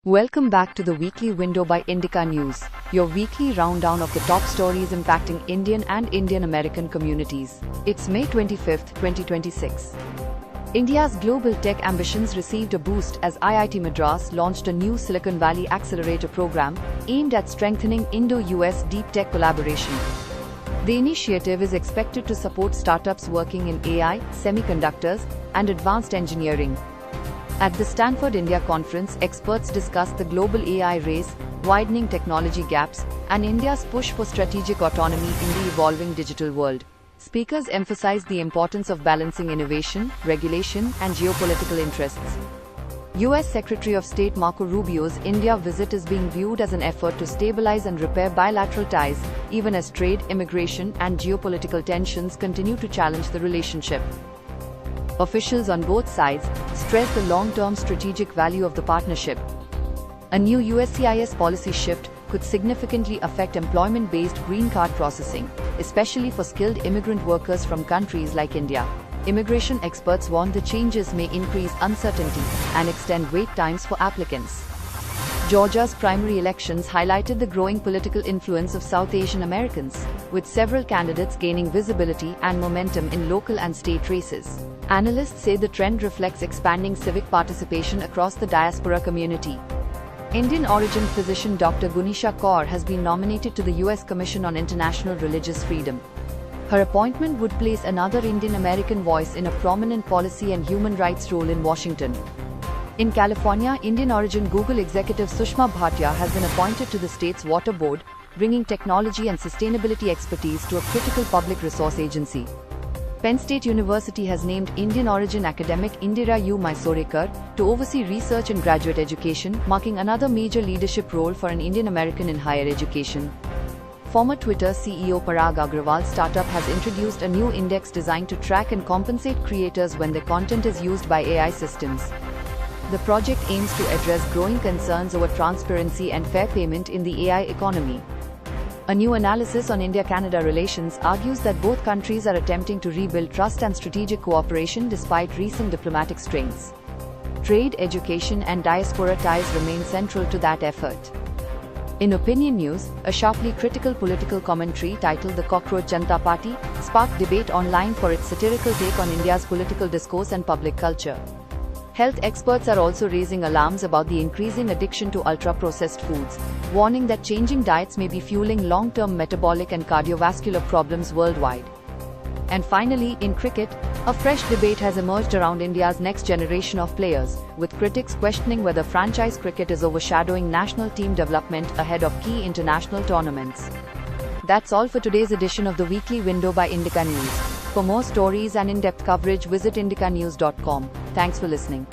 Welcome back to the Weekly Window by Indica News, your weekly rundown of the top stories impacting Indian and Indian American communities. It's May 25, 2026. India's global tech ambitions received a boost as IIT Madras launched a new Silicon Valley Accelerator program aimed at strengthening Indo-US deep tech collaboration. The initiative is expected to support startups working in AI, semiconductors, and advanced engineering. At the Stanford India Conference, experts discussed the global AI race, widening technology gaps, and India's push for strategic autonomy in the evolving digital world. Speakers emphasized the importance of balancing innovation, regulation, and geopolitical interests. US Secretary of State Marco Rubio's India visit is being viewed as an effort to stabilize and repair bilateral ties, even as trade, immigration, and geopolitical tensions continue to challenge the relationship. Officials on both sides stress the long-term strategic value of the partnership. A new USCIS policy shift could significantly affect employment-based green card processing, especially for skilled immigrant workers from countries like India. Immigration experts warn the changes may increase uncertainty and extend wait times for applicants. Georgia's primary elections highlighted the growing political influence of South Asian Americans, with several candidates gaining visibility and momentum in local and state races. Analysts say the trend reflects expanding civic participation across the diaspora community. Indian origin physician Dr. Gunisha Kaur has been nominated to the U.S. Commission on International Religious Freedom. Her appointment would place another Indian American voice in a prominent policy and human rights role in Washington. In California, Indian origin Google executive Sushma Bhatia has been appointed to the state's water board, bringing technology and sustainability expertise to a critical public resource agency. Penn State University has named Indian origin academic Indira U. Mysoorekar to oversee research and graduate education, marking another major leadership role for an Indian American in higher education. Former Twitter CEO Parag Agrawal's startup has introduced a new index designed to track and compensate creators when their content is used by AI systems. The project aims to address growing concerns over transparency and fair payment in the AI economy. A new analysis on India-Canada relations argues that both countries are attempting to rebuild trust and strategic cooperation despite recent diplomatic strains. Trade, education, and diaspora ties remain central to that effort. In opinion news, a sharply critical political commentary titled The Cockroach Janata Party sparked debate online for its satirical take on India's political discourse and public culture. Health experts are also raising alarms about the increasing addiction to ultra-processed foods, warning that changing diets may be fueling long-term metabolic and cardiovascular problems worldwide. And finally, in cricket, a fresh debate has emerged around India's next generation of players, with critics questioning whether franchise cricket is overshadowing national team development ahead of key international tournaments. That's all for today's edition of the Weekly Window by Indica News. For more stories and in-depth coverage, visit indicanews.com. Thanks for listening.